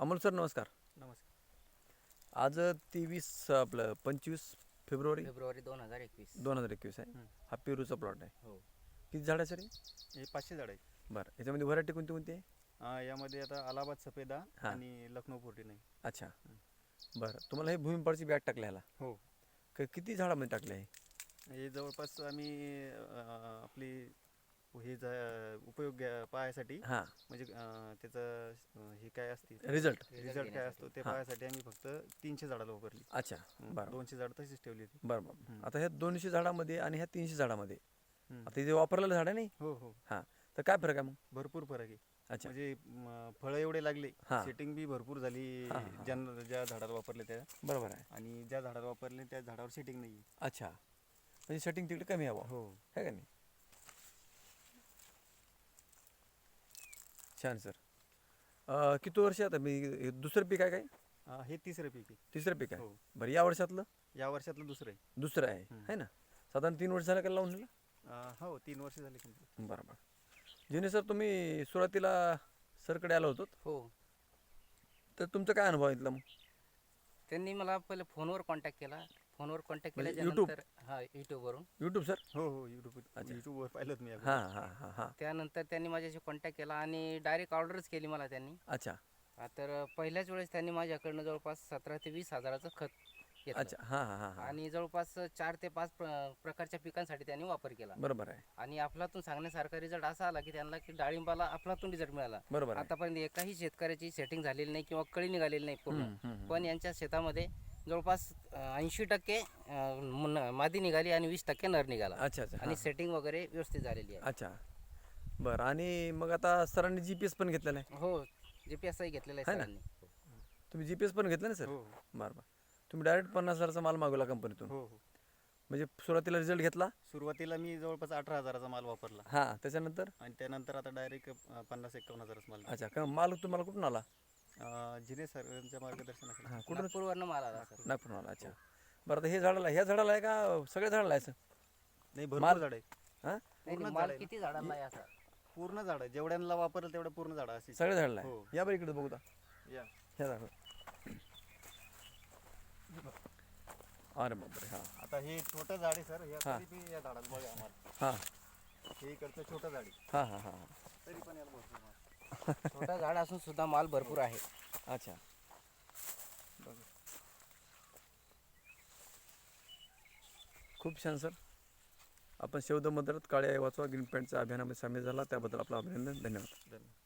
Amol sir नमस्कार. नमस्कार. आज 25 फेब्रुवारी फेब्रुवारी 2021. 2021 आहे. हा पेरूचा प्लॉट आहे. हो. किती झाड आहे सर? हे 500 झाड आहे. बरं, याच्यामध्ये व्हरायटी कोणती कोणती आहे? यामध्ये आता अलाहाबाद सफेदा हां. आणि लखनौ 49. अच्छा. बरं, तुम्हाला हे भूमिपाळची बॅग टाकली ह्याला हो. किती झाडामध्ये टाकले आहे? हे जवळपास आम्ही आपली हे उपयोग पाहायसाठी, हां, म्हणजे त्याचं हे काय असते, रिझल्ट. रिझल्ट काय असतो ते हां. पाहायसाठी आम्ही फक्त 300 झाडाला वापरली. अच्छा. बरं 200 झाड तशीच ठेवली होती. बरं बरं. आता ह्या 200 झाडामध्ये आणि ह्या 300 झाडामध्ये हम्म. आता हे जे वापरलेलं झाड आहे नाही, हो हो, हां, तर काय फरक आहे मग? भरपूर फरक आहे. अच्छा. म्हणजे फळं एवढे लागले, हां. सेटिंग बी भरपूर झाली. हां, हां, ज्या झाडाला वापरले त्या, बरोबर आहे. आणि ज्या झाडाला वापरले त्या झाडावर सेटिंग नाही. अच्छा, म्हणजे सेटिंग तिकडे कमी हवं हो. आहे का नाही? छान सर. किती वर्ष आता मी हे दुसरं पीक आहे काय? हे तिसरं पीक आहे. तिसरं पीक आहे. हो. बरं, या वर्षातलं या वर्षातलं दुसरं आहे. दुसरं आहे है ना? साधारण 3 वर्ष झालं का लावून दिलं? हो, 3 वर्ष झाली complete. बरं बरं. जिने सर तुम्ही सुरुवातीला सरकडे आलो होतो, हो, तर तुमचा काय अनुभव आहे मग? त्यांनी मला पहिले फोनवर कॉन्टॅक्ट केला. फोनवर कॉन्टॅक्ट म्हणजे केल्याच्यानंतर हां, यूट्यूबवरून. YouTube sir? हो हो, यूट्यूबवर पाहिलं मी. हां हां हां हां. त्यानंतर त्यांनी माझ्याशी कॉन्टॅक्ट केला आणि डायरेक्ट ऑर्डरच केली मला त्यांनी. अच्छा तर पहिल्याच वेळेस त्यांनी माझ्याकडनं जवळपास 17,000 ते 20,000चं खत घेतलं. अच्छा. हां हां हां हां. आणि जवळपास 4 ते 5 प्रकारच्या पिकांसाठी त्यांनी वापर केला. बरोबर आहे. आणि अफलातून सांगण्यासारखा रिझल्ट असा आला की त्यांना की डाळिंबाला अफलातून रिझल्ट मिळाला. बरोबर आहे. आतापर्यंत एकाही शेतकऱ्याची सेटिंग झालेली नाही किंवा कळी निघालेली नाही पूर्ण. हम्म, हम्म, हम्म. पण यांच्या शेतामध्ये जवळपास 80% मादी निघाली आणि 20% नर निघाला. अच्छा अच्छा. आणि हां. सेटिंग वगैरे व्यवस्थित झालेली आहे. अच्छा. बरं, आणि मग आता सरांनी GPS पण घेतलेला आहे? हो, GPS घेतलेला आहे है ना? सरांनी. तुम्ही GPS पण घेतलं ना सर? हो बरं बरं. तुम्ही डायरेक्ट 50,000चा माल मागवला कंपनीतून? हो हो. म्हणजे सुरुवातीला रिझल्ट घेतला? सुरुवातीला मी जवळपास 18,000चा माल वापरला, हां, त्याच्यानंतर? आणि त्यानंतर आता डायरेक्ट 50-51,000चा माल. अच्छा, का माल तुम्हाला कुठून आला? जिने सरांच्या मार्गदर्शनाखाली. हां, कुठून? नागपूरवरनं माल आला सर. नागपूरहून आला. अच्छा. बरं, आता हे झाडाला ह्या झाडाला आहे का सगळ्या झाडाला आहे सर? नाही, भरपूर माल- झाड आहे. हां, नाही, पूर्ण माल झाड आहे. किती झाडांना आहे असा? पूर्ण झाड आहे, जेवढ्यांना वापरलं तेवढं पूर्ण झाड अशी. सगळ्या झाडाला हो. आहे. या बरं इकडे बघू दा. या. ह्या झाडाला. अरे बापरे. हां आता हे छोटं झाड आहे सर, हां. तरी बी या झाडाला बघा आम्हाला. हां हे इकडचं छोटं झाड आहे, हां हां हां. तरी पण याला भरपूर माल. छोटा झाड असून सुद्धा माल भरपूर आहे. अच्छा. बघा, खूप छान सर. आपण शब्द मदत काळ्या वाचवा ग्रीन पॅन्टच्या अभियानामध्ये सामील झाला त्याबद्दल आपलं अभिनंदन. धन्यवाद. धन्यवाद.